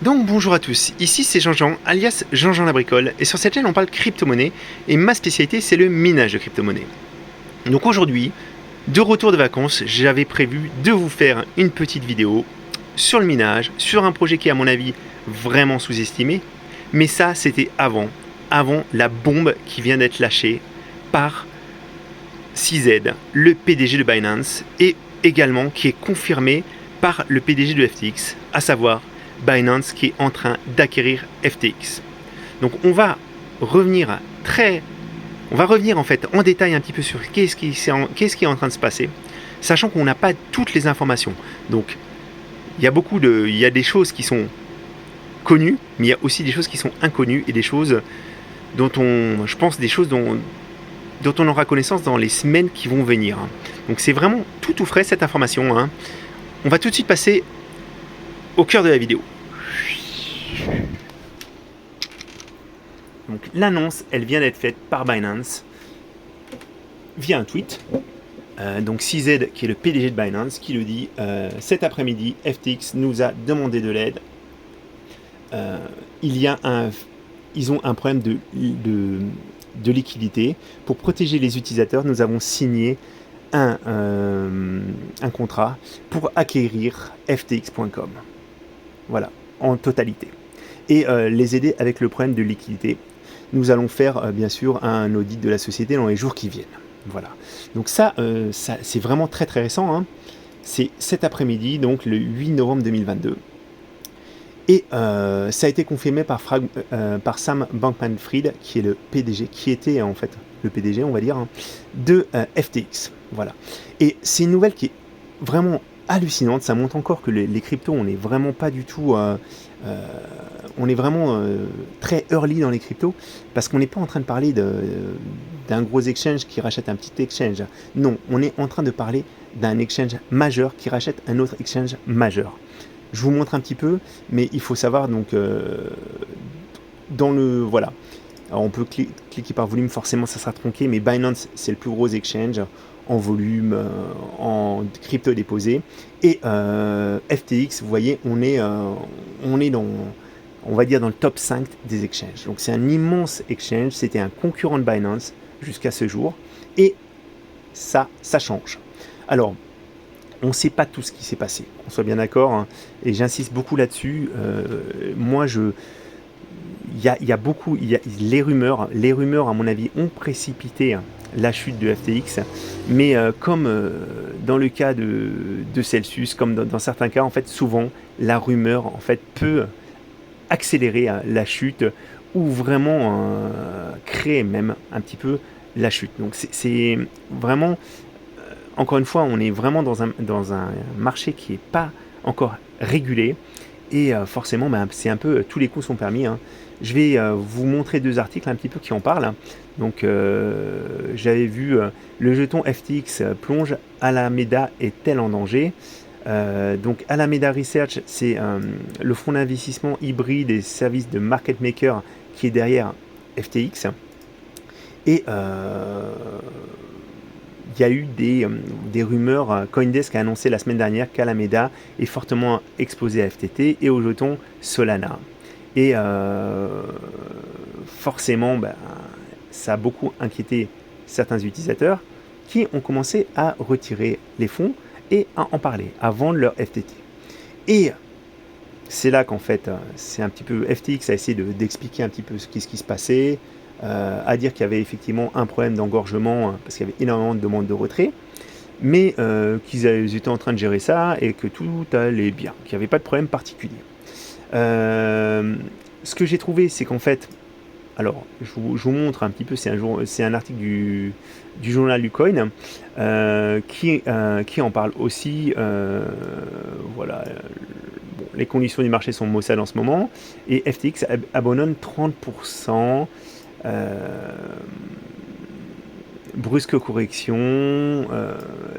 Donc bonjour à tous, ici c'est Jean-Jean, alias Jean-Jean la bricole, et sur cette chaîne on parle crypto-monnaie, et ma spécialité c'est le minage de crypto-monnaie. Donc aujourd'hui, de retour de vacances, j'avais prévu de vous faire une petite vidéo sur le minage, sur un projet qui est à mon avis vraiment sous-estimé, mais ça c'était avant la bombe qui vient d'être lâchée par CZ, le PDG de Binance, et également qui est confirmé par le PDG de FTX, à savoir Binance qui est en train d'acquérir FTX. Donc on va revenir en fait en détail un petit peu sur qu'est-ce qui est en train de se passer, sachant qu'on n'a pas toutes les informations. Donc il y a des choses qui sont connues, mais il y a aussi des choses qui sont inconnues et des choses dont on aura connaissance dans les semaines qui vont venir. Donc c'est vraiment tout frais cette information. On va tout de suite passer au cœur de la vidéo. Donc l'annonce, elle vient d'être faite par Binance via un tweet. Donc CZ, qui est le PDG de Binance, qui le dit cet après-midi, FTX nous a demandé de l'aide. Ils ont un problème de liquidité. Pour protéger les utilisateurs, nous avons signé un contrat pour acquérir FTX.com. Voilà, en totalité. Et les aider avec le problème de liquidité. Nous allons faire bien sûr un audit de la société dans les jours qui viennent. Voilà. Donc ça c'est vraiment très récent. C'est cet après-midi, donc le 8 novembre 2022. Et ça a été confirmé par Sam Bankman-Fried, qui est le PDG, qui était en fait le PDG, on va dire, de FTX. Voilà. Et c'est une nouvelle qui est vraiment hallucinante. Ça montre encore que les cryptos, on n'est vraiment pas du tout... on est vraiment très early dans les cryptos, parce qu'on n'est pas en train de parler d'un gros exchange qui rachète un petit exchange. Non, on est en train de parler d'un exchange majeur qui rachète un autre exchange majeur. Je vous montre un petit peu, mais il faut savoir donc dans le voilà. Alors on peut cliquer par volume, forcément ça sera tronqué, mais Binance c'est le plus gros exchange en volume, en crypto déposé, et FTX, vous voyez, on est dans, on va dire, dans le top 5 des exchanges. Donc c'est un immense exchange, c'était un concurrent de Binance jusqu'à ce jour, et ça change. Alors on ne sait pas tout ce qui s'est passé, on soit bien d'accord, et j'insiste beaucoup là-dessus. Moi, il y a les rumeurs, à mon avis, ont précipité la chute de FTX, mais comme dans le cas de Celsius, comme dans certains cas, en fait, souvent, la rumeur, en fait, peut accélérer la chute, ou vraiment créer même un petit peu la chute. Donc c'est vraiment... Encore une fois, on est vraiment dans un marché qui n'est pas encore régulé, et forcément, c'est un peu tous les coups sont permis. Je vais vous montrer deux articles un petit peu qui en parlent. Donc, j'avais vu le jeton FTX plonge, Alameda est-elle en danger? Donc, Alameda Research, c'est le fonds d'investissement hybride et services de market maker qui est derrière FTX. Et il y a eu des rumeurs. Coindesk a annoncé la semaine dernière qu'Alameda est fortement exposé à FTT et au jeton Solana. Et forcément, ça a beaucoup inquiété certains utilisateurs qui ont commencé à retirer les fonds et à en parler, à vendre leur FTT. Et c'est là qu'en fait, c'est un petit peu... FTX a essayé d'expliquer un petit peu ce qui se passait, à dire qu'il y avait effectivement un problème d'engorgement, parce qu'il y avait énormément de demandes de retrait, mais qu'ils étaient en train de gérer ça et que tout allait bien, qu'il n'y avait pas de problème particulier. Ce que j'ai trouvé, c'est qu'en fait, alors je vous montre un petit peu, c'est un article du journal du coin qui en parle aussi. Voilà. Bon, les conditions du marché sont maussades en ce moment, et FTX abandonne 30%. Brusque correction,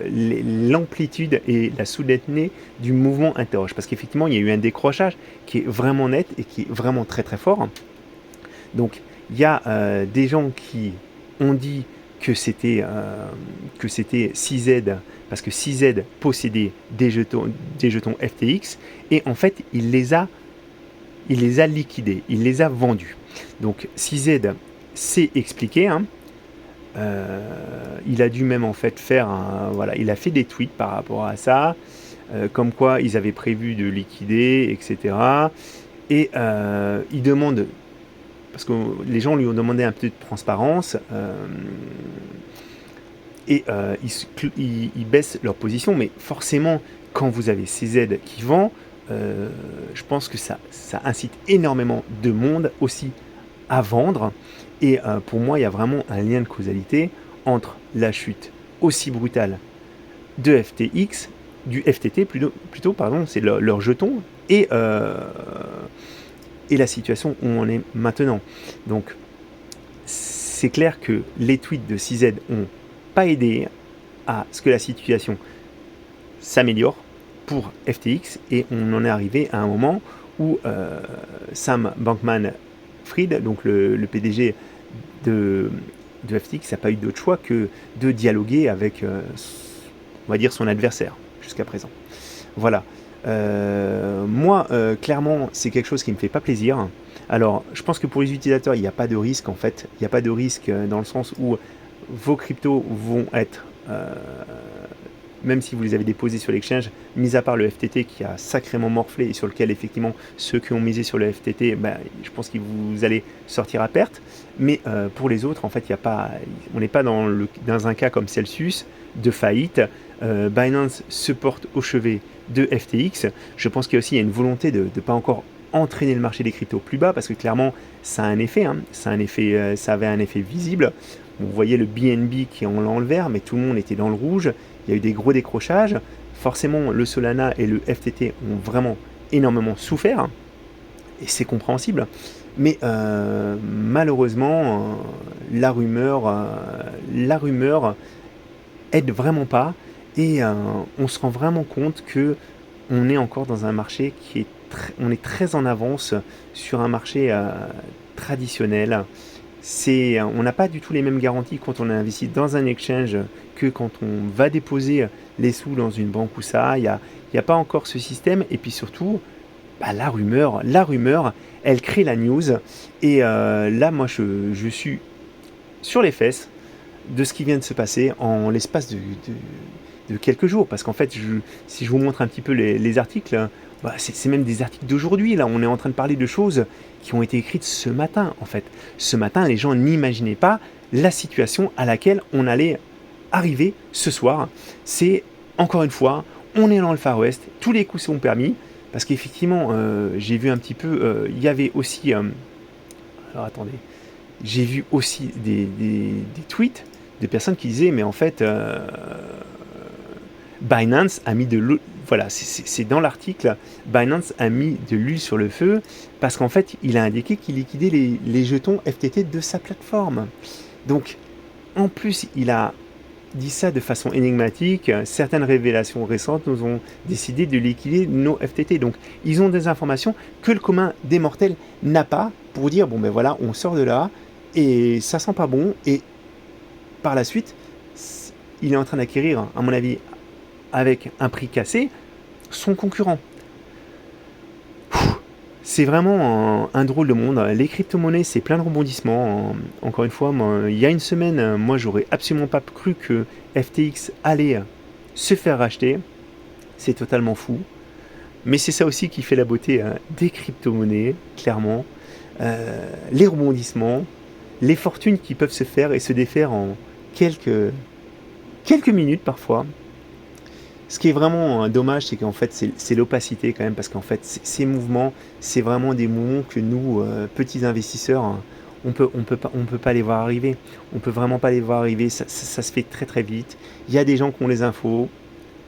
l'amplitude et la soudaineté du mouvement interroge, parce qu'effectivement il y a eu un décrochage qui est vraiment net et qui est vraiment très fort. Donc il y a des gens qui ont dit que c'était CZ, parce que CZ possédait des jetons FTX, et en fait il les a il les a liquidés, il les a vendus. Donc CZ s'est expliqué, hein. Il a dû même en fait faire il a fait des tweets par rapport à ça, comme quoi ils avaient prévu de liquider, etc. Et il demande, parce que les gens lui ont demandé un peu de transparence, et ils baissent leur position, mais forcément, quand vous avez CZ qui vend, je pense que ça incite énormément de monde aussi à vendre. Et pour moi, il y a vraiment un lien de causalité entre la chute aussi brutale de FTX, du FTT plutôt pardon, c'est leur jeton, et la situation où on est maintenant. Donc, c'est clair que les tweets de CZ ont pas aidé à ce que la situation s'améliore pour FTX, et on en est arrivé à un moment où Sam Bankman-Fried, donc le PDG de FTX, n'a pas eu d'autre choix que de dialoguer avec, on va dire, son adversaire jusqu'à présent. Voilà. Moi, clairement, c'est quelque chose qui me fait pas plaisir. Alors, je pense que pour les utilisateurs, il n'y a pas de risque en fait. Il n'y a pas de risque dans le sens où vos cryptos vont être, même si vous les avez déposés sur l'exchange, mis à part le FTT qui a sacrément morflé et sur lequel effectivement ceux qui ont misé sur le FTT, je pense que vous allez sortir à perte. Mais pour les autres, en fait, on n'est pas dans un cas comme Celsius de faillite. Binance se porte au chevet de FTX. Je pense qu'il y a aussi une volonté de ne pas encore entraîner le marché des cryptos plus bas, parce que clairement ça a un effet, hein. Ça avait un effet visible. Vous voyez le BNB qui est en l'envers, mais tout le monde était dans le rouge. Il y a eu des gros décrochages. Forcément, le Solana et le FTT ont vraiment énormément souffert, et c'est compréhensible. Mais malheureusement, la rumeur aide vraiment pas, et on se rend vraiment compte que on est encore dans un marché on est très en avance sur un marché traditionnel. On n'a pas du tout les mêmes garanties quand on a investi dans un exchange que quand on va déposer les sous dans une banque ou ça. Il y a pas encore ce système, et puis surtout, la rumeur, elle crée la news, et là, moi, je suis sur les fesses de ce qui vient de se passer en l'espace de quelques jours, parce qu'en fait, si je vous montre un petit peu les articles, c'est même des articles d'aujourd'hui. Là, on est en train de parler de choses qui ont été écrites ce matin. En fait, ce matin, les gens n'imaginaient pas la situation à laquelle on allait arriver ce soir. C'est, encore une fois, on est dans le Far West, tous les coups sont permis, parce qu'effectivement, j'ai vu un petit peu, il y avait aussi, alors attendez, j'ai vu aussi des tweets de personnes qui disaient, mais en fait, Binance a mis de l'eau, voilà, c'est dans l'article, Binance a mis de l'huile sur le feu, parce qu'en fait, il a indiqué qu'il liquidait les jetons FTT de sa plateforme. Donc, en plus, il a dit ça de façon énigmatique. Certaines révélations récentes nous ont décidé de liquider nos FTT. Donc, ils ont des informations que le commun des mortels n'a pas, pour dire, bon ben voilà, on sort de là, et ça sent pas bon, et par la suite, il est en train d'acquérir, à mon avis, avec un prix cassé, son concurrent. C'est vraiment un drôle de monde. Les crypto-monnaies, c'est plein de rebondissements. Encore une fois, il y a une semaine, moi, j'aurais absolument pas cru que FTX allait se faire racheter. C'est totalement fou. Mais c'est ça aussi qui fait la beauté des crypto-monnaies, clairement. Les rebondissements, les fortunes qui peuvent se faire et se défaire en quelques minutes parfois. Ce qui est vraiment dommage, c'est qu'en fait, c'est l'opacité quand même, parce qu'en fait, ces mouvements, c'est vraiment des mouvements que nous, petits investisseurs, on peut pas les voir arriver. On peut vraiment pas les voir arriver. Ça se fait très très vite. Il y a des gens qui ont les infos.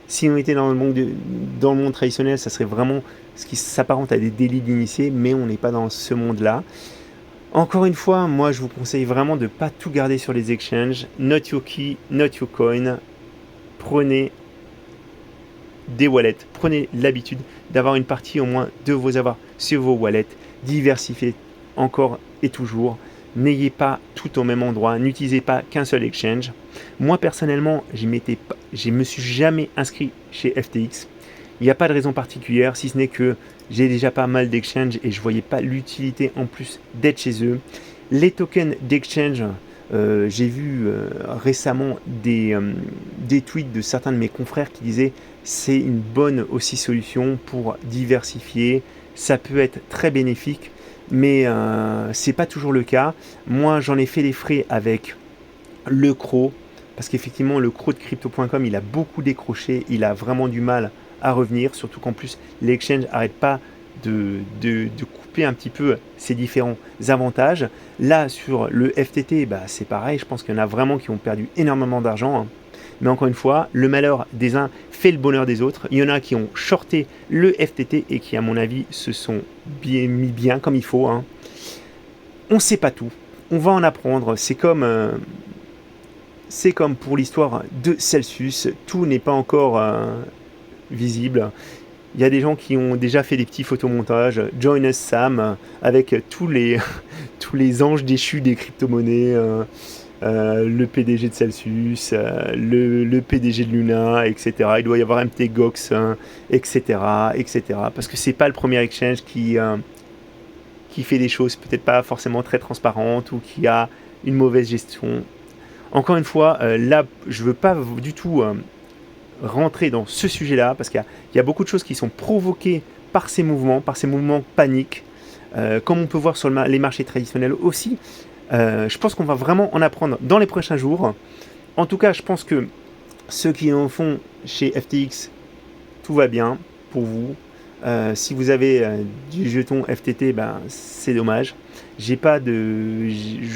Si on était dans le monde traditionnel, ça serait vraiment ce qui s'apparente à des délits d'initiés, mais on n'est pas dans ce monde-là. Encore une fois, moi, je vous conseille vraiment de ne pas tout garder sur les exchanges. Not your key, not your coin. Prenez des wallets, prenez l'habitude d'avoir une partie au moins de vos avoirs sur vos wallets, diversifiez encore et toujours, n'ayez pas tout au même endroit, n'utilisez pas qu'un seul exchange. Moi personnellement, je me suis jamais inscrit chez FTX, Il n'y a pas de raison particulière, si ce n'est que j'ai déjà pas mal d'exchanges et je ne voyais pas l'utilité en plus d'être chez eux. Les tokens d'exchange, j'ai vu récemment des tweets de certains de mes confrères qui disaient c'est une bonne aussi solution pour diversifier, ça peut être très bénéfique, mais c'est pas toujours le cas. Moi j'en ai fait les frais avec le CRO, parce qu'effectivement le CRO de crypto.com il a beaucoup décroché, il a vraiment du mal à revenir, surtout qu'en plus les exchanges n'arrêtent pas de couper un petit peu ces différents avantages. Là sur le FTT, bah, c'est pareil, je pense qu'il y en a vraiment qui ont perdu énormément d'argent, hein. Mais encore une fois, le malheur des uns fait le bonheur des autres. Il y en a qui ont shorté le FTT et qui à mon avis se sont mis bien comme il faut, hein. On ne sait pas tout, on va en apprendre, c'est comme pour l'histoire de Celsius, tout n'est pas encore visible. Il y a des gens qui ont déjà fait des petits photomontages. Join us Sam, avec tous les, tous les anges déchus des crypto-monnaies, le PDG de Celsius, le PDG de Luna, etc. Il doit y avoir MTGOX, etc., etc. Parce que c'est pas le premier exchange qui fait des choses peut-être pas forcément très transparentes ou qui a une mauvaise gestion. Encore une fois, là, je veux pas du tout rentrer dans ce sujet-là, parce qu'il y a beaucoup de choses qui sont provoquées par ces mouvements paniques, comme on peut voir sur les marchés traditionnels aussi. Je pense qu'on va vraiment en apprendre dans les prochains jours. En tout cas, je pense que ceux qui en font chez FTX, tout va bien pour vous. Si vous avez du jeton FTT, ben, c'est dommage. Je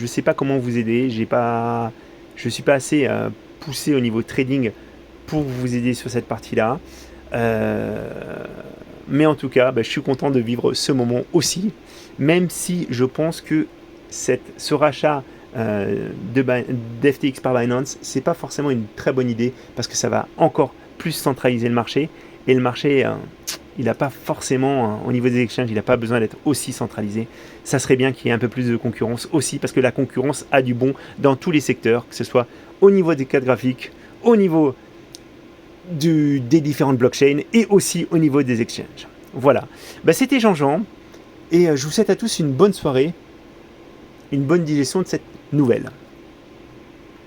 sais pas comment vous aider. Je suis pas assez poussé au niveau trading pour vous aider sur cette partie-là. Mais en tout cas, je suis content de vivre ce moment aussi, même si je pense que ce rachat d'FTX par Binance, c'est pas forcément une très bonne idée, parce que ça va encore plus centraliser le marché, et le marché, il n'a pas forcément, au niveau des exchanges, il n'a pas besoin d'être aussi centralisé. Ça serait bien qu'il y ait un peu plus de concurrence aussi, parce que la concurrence a du bon dans tous les secteurs, que ce soit au niveau des cartes graphiques, au niveau des différentes blockchains et aussi au niveau des exchanges. Voilà, c'était Jean-Jean, et je vous souhaite à tous une bonne soirée, une bonne digestion de cette nouvelle.